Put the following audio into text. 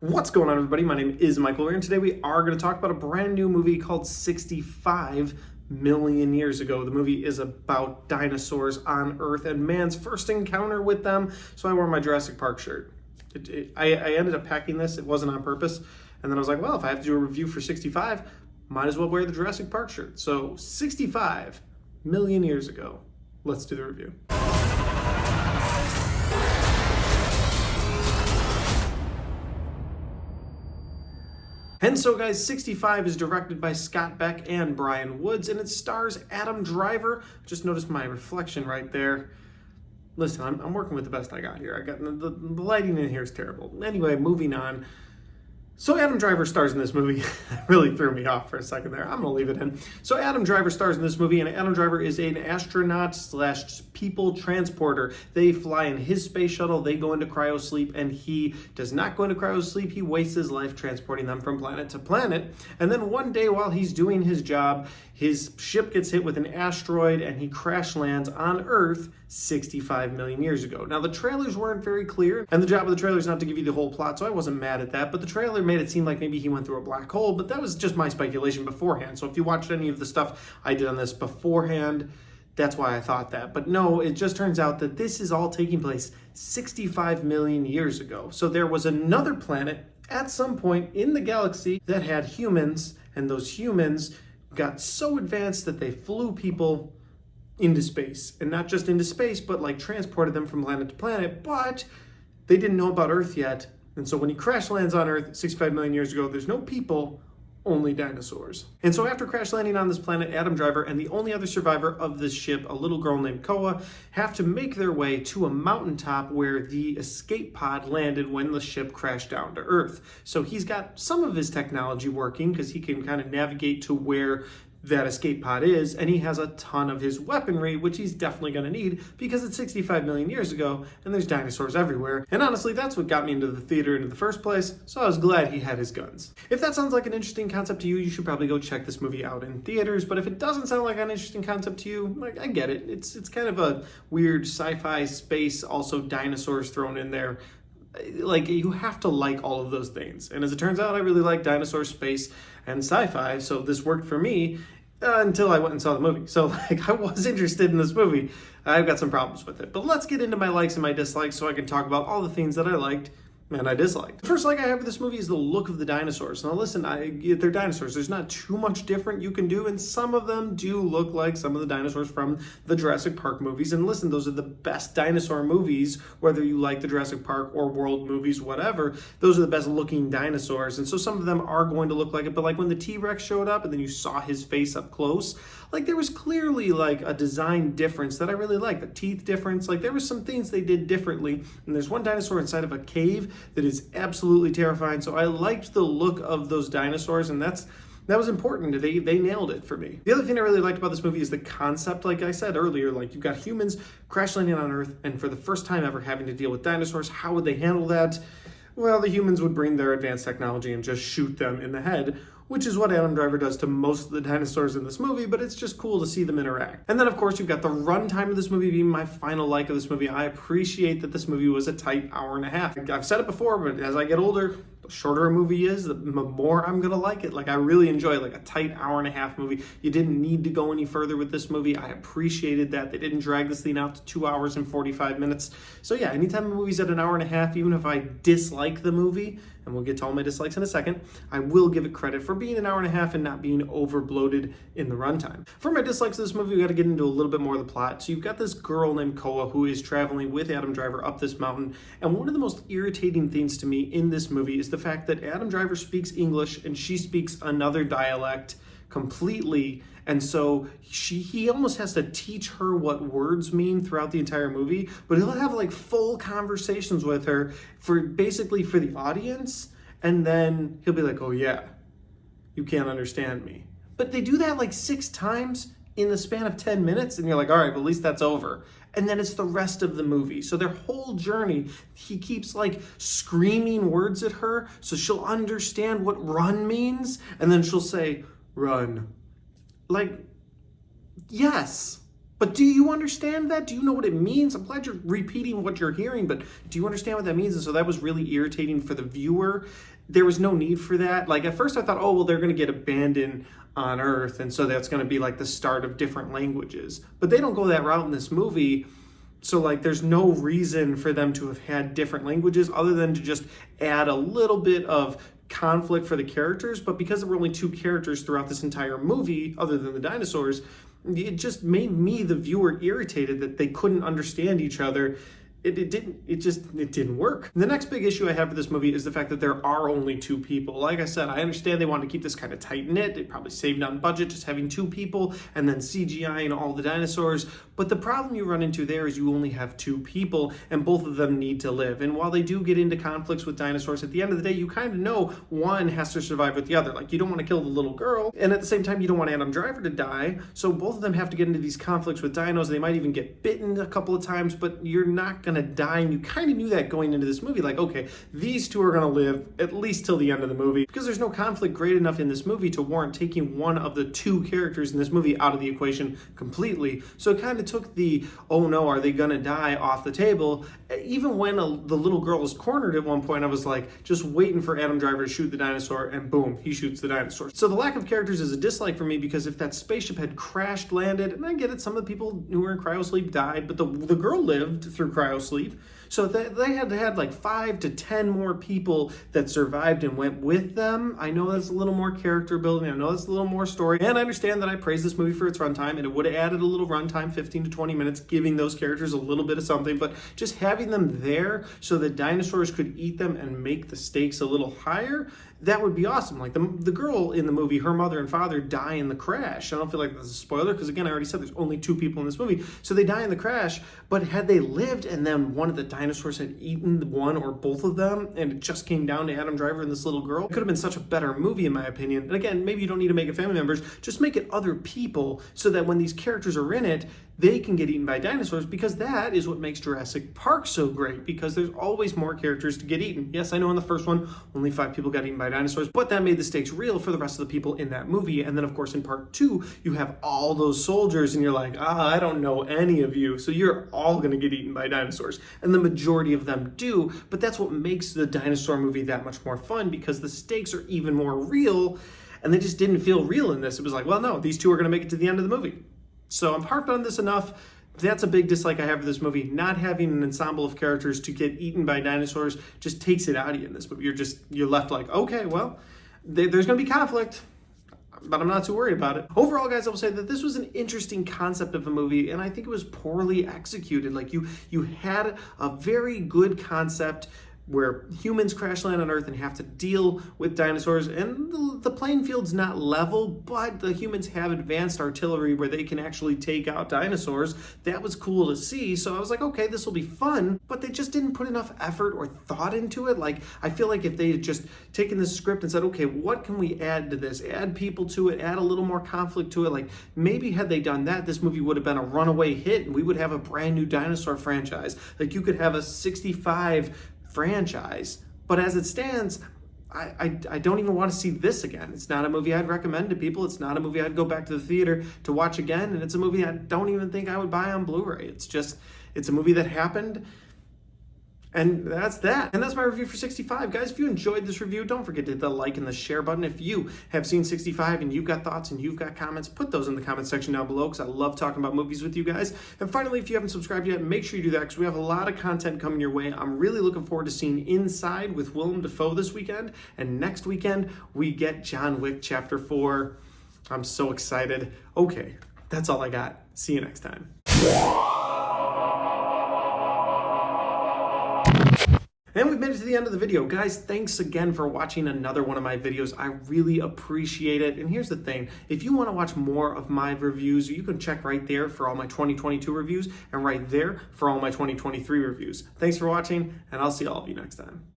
What's going on, everybody? My name is Michael Weer, and today we are going to talk about a brand new movie called 65 million years ago. The movie is about dinosaurs on Earth and man's first encounter with them, so I wore my Jurassic Park shirt. I ended up packing this. It wasn't on purpose, and then I was like, well, if I have to do a review for 65, might as well wear the Jurassic Park shirt. So 65 million years ago. Let's do the review. And so, guys, 65 is directed by Scott Beck and Brian Woods, and it stars Adam Driver. Just noticed my reflection right there. Listen, I'm working with the best I got here. I got the lighting in here is terrible. Anyway, moving on. So Adam Driver stars in this movie. That really threw me off for a second there. I'm going to leave it in. So Adam Driver stars in this movie, and Adam Driver is an astronaut / people transporter. They fly in his space shuttle. They go into cryosleep, and he does not go into cryosleep. He wastes his life transporting them from planet to planet. And then one day while he's doing his job, his ship gets hit with an asteroid, and he crash lands on Earth 65 million years ago. Now, the trailers weren't very clear, and the job of the trailer is not to give you the whole plot, so I wasn't mad at that, but the trailer made it seem like maybe he went through a black hole, but that was just my speculation beforehand. So if you watched any of the stuff I did on this beforehand, that's why I thought that. But no, it just turns out that this is all taking place 65 million years ago. So there was another planet at some point in the galaxy that had humans, and those humans got so advanced that they flew people into space. And not just into space, but like transported them from planet to planet, but they didn't know about Earth yet. And so when he crash lands on Earth 65 million years ago, there's no people, only dinosaurs. And so after crash landing on this planet, Adam Driver and the only other survivor of this ship, a little girl named Koa, have to make their way to a mountaintop where the escape pod landed when the ship crashed down to Earth. So he's got some of his technology working because he can kind of navigate to where that escape pod is, and he has a ton of his weaponry, which he's definitely going to need because it's 65 million years ago and there's dinosaurs everywhere. And honestly, that's what got me into the theater in the first place, so I was glad he had his guns. If that sounds like an interesting concept to you, you should probably go check this movie out in theaters, but if it doesn't sound like an interesting concept to you, like, I get it. It's kind of a weird sci-fi space, also dinosaurs thrown in there. Like, you have to like all of those things. And as it turns out, I really like dinosaur, space, and sci-fi, so this worked for me until I went and saw the movie. So, like, I was interested in this movie. I've got some problems with it. But let's get into my likes and my dislikes so I can talk about all the things that I liked and I disliked. The first like I have with this movie is the look of the dinosaurs. Now listen, they're dinosaurs. There's not too much different you can do, and some of them do look like some of the dinosaurs from the Jurassic Park movies. And listen, those are the best dinosaur movies, whether you like the Jurassic Park or World movies, whatever. Those are the best looking dinosaurs. And so some of them are going to look like it, but like when the T-Rex showed up and then you saw his face up close, like there was clearly like a design difference that I really liked. The teeth difference, like there was some things they did differently. And there's one dinosaur inside of a cave that is absolutely terrifying. So I liked the look of those dinosaurs, and that was important. They nailed it for me. The other thing I really liked about this movie is the concept. Like I said earlier, like you've got humans crash landing on Earth, and for the first time ever having to deal with dinosaurs. How would they handle that? Well, the humans would bring their advanced technology and just shoot them in the head, which is what Adam Driver does to most of the dinosaurs in this movie, but it's just cool to see them interact. And then, of course, you've got the runtime of this movie being my final like of this movie. I appreciate that this movie was a tight hour and a half. I've said it before, but as I get older, the shorter a movie is, the more I'm gonna like it. Like, I really enjoy like a tight hour and a half movie. You didn't need to go any further with this movie. I appreciated that. They didn't drag this thing out to 2 hours and 45 minutes. So yeah, anytime a movie's at an hour and a half, even if I dislike the movie, and we'll get to all my dislikes in a second, I will give it credit for being an hour and a half and not being over bloated in the runtime. For my dislikes of this movie, we got to get into a little bit more of the plot. So you've got this girl named Koa who is traveling with Adam Driver up this mountain, and one of the most irritating things to me in this movie is the fact that Adam Driver speaks English and she speaks another dialect completely, and so he almost has to teach her what words mean throughout the entire movie, but he'll have like full conversations with her for the audience, and then he'll be like, oh yeah, you can't understand me. But they do that like 6 times in the span of 10 minutes, and you're like, all right, well, at least that's over. And then it's the rest of the movie. So their whole journey, he keeps like screaming words at her so she'll understand what run means, and then she'll say, run. Like, yes, but do you understand that? Do you know what it means? I'm glad you're repeating what you're hearing, but do you understand what that means? And so that was really irritating for the viewer. there was no need for that. Like at first I thought, oh, well, they're going to get abandoned on Earth, and so that's going to be like the start of different languages. But they don't go that route in this movie. So like there's no reason for them to have had different languages other than to just add a little bit of conflict for the characters. But because there were only 2 characters throughout this entire movie, other than the dinosaurs, it just made me, the viewer, irritated that they couldn't understand each other. It didn't work. The next big issue I have with this movie is the fact that there are only 2 people. Like I said, I understand they wanted to keep this kind of tight-knit. They probably saved on budget just having 2 people and then CGI and all the dinosaurs. But the problem you run into there is you only have 2 people and both of them need to live. And while they do get into conflicts with dinosaurs, at the end of the day, you kind of know one has to survive with the other. Like you don't want to kill the little girl, and at the same time, you don't want Adam Driver to die. So both of them have to get into these conflicts with dinos. They might even get bitten a couple of times, but you're not going to die. And you kind of knew that going into this movie, like, okay, these 2 are going to live at least till the end of the movie, because there's no conflict great enough in this movie to warrant taking one of the 2 characters in this movie out of the equation completely. So it kind of took the, oh no, are they going to die, off the table. Even when the little girl was cornered at one point, I was like, just waiting for Adam Driver to shoot the dinosaur, and boom, he shoots the dinosaur. So the lack of characters is a dislike for me, because if that spaceship had crashed, landed, and I get it, some of the people who were in cryosleep died, but the girl lived through cryosleep. So they had like 5 to 10 more people that survived and went with them. I know that's a little more character building. I know that's a little more story. And I understand that I praised this movie for its runtime, and it would have added a little runtime, 15 to 20 minutes, giving those characters a little bit of something. But just having them there so that dinosaurs could eat them and make the stakes a little higher, that would be awesome. Like the girl in the movie, her mother and father die in the crash. I don't feel like that's a spoiler, because again, I already said there's only 2 people in this movie. So they die in the crash, but had they lived and then one of the dinosaurs had eaten one or both of them, and it just came down to Adam Driver and this little girl, it could have been such a better movie in my opinion. And again, maybe you don't need to make it family members, just make it other people so that when these characters are in it, they can get eaten by dinosaurs, because that is what makes Jurassic Park so great, because there's always more characters to get eaten. Yes, I know in the first one, only 5 people got eaten by dinosaurs, but that made the stakes real for the rest of the people in that movie. And then of course in part 2, you have all those soldiers and you're like, I don't know any of you, so you're all gonna get eaten by dinosaurs. And the majority of them do, but that's what makes the dinosaur movie that much more fun, because the stakes are even more real, and they just didn't feel real in this. It was like, well, no, these 2 are gonna make it to the end of the movie. So I've harped on this enough. That's a big dislike I have of this movie. Not having an ensemble of characters to get eaten by dinosaurs just takes it out of you in this movie. You're left like, okay, well, there's going to be conflict, but I'm not too worried about it. Overall, guys, I will say that this was an interesting concept of a movie, and I think it was poorly executed. Like you had a very good concept where humans crash land on Earth and have to deal with dinosaurs, and the playing field's not level, but the humans have advanced artillery where they can actually take out dinosaurs. That was cool to see, so I was like, okay, this will be fun, but they just didn't put enough effort or thought into it. Like, I feel like if they had just taken this script and said, okay, what can we add to this? Add people to it, add a little more conflict to it. Like, maybe had they done that, this movie would have been a runaway hit, and we would have a brand new dinosaur franchise. Like, you could have a 65 franchise, but as it stands, I don't even want to see this again. It's not a movie I'd recommend to people. It's not a movie I'd go back to the theater to watch again, and it's a movie I don't even think I would buy on Blu-ray. It's a movie that happened, and that's that. And that's my review for 65. Guys, if you enjoyed this review, don't forget to hit the like and the share button. If you have seen 65 and you've got thoughts and you've got comments, put those in the comment section down below, because I love talking about movies with you guys. And finally, if you haven't subscribed yet, make sure you do that, because we have a lot of content coming your way. I'm really looking forward to seeing Inside with Willem Dafoe this weekend. And next weekend, we get John Wick Chapter 4. I'm so excited. Okay, that's all I got. See you next time. And we've made it to the end of the video. Guys, thanks again for watching another one of my videos. I really appreciate it. And here's the thing. If you want to watch more of my reviews, you can check right there for all my 2022 reviews, and right there for all my 2023 reviews. Thanks for watching, and I'll see all of you next time.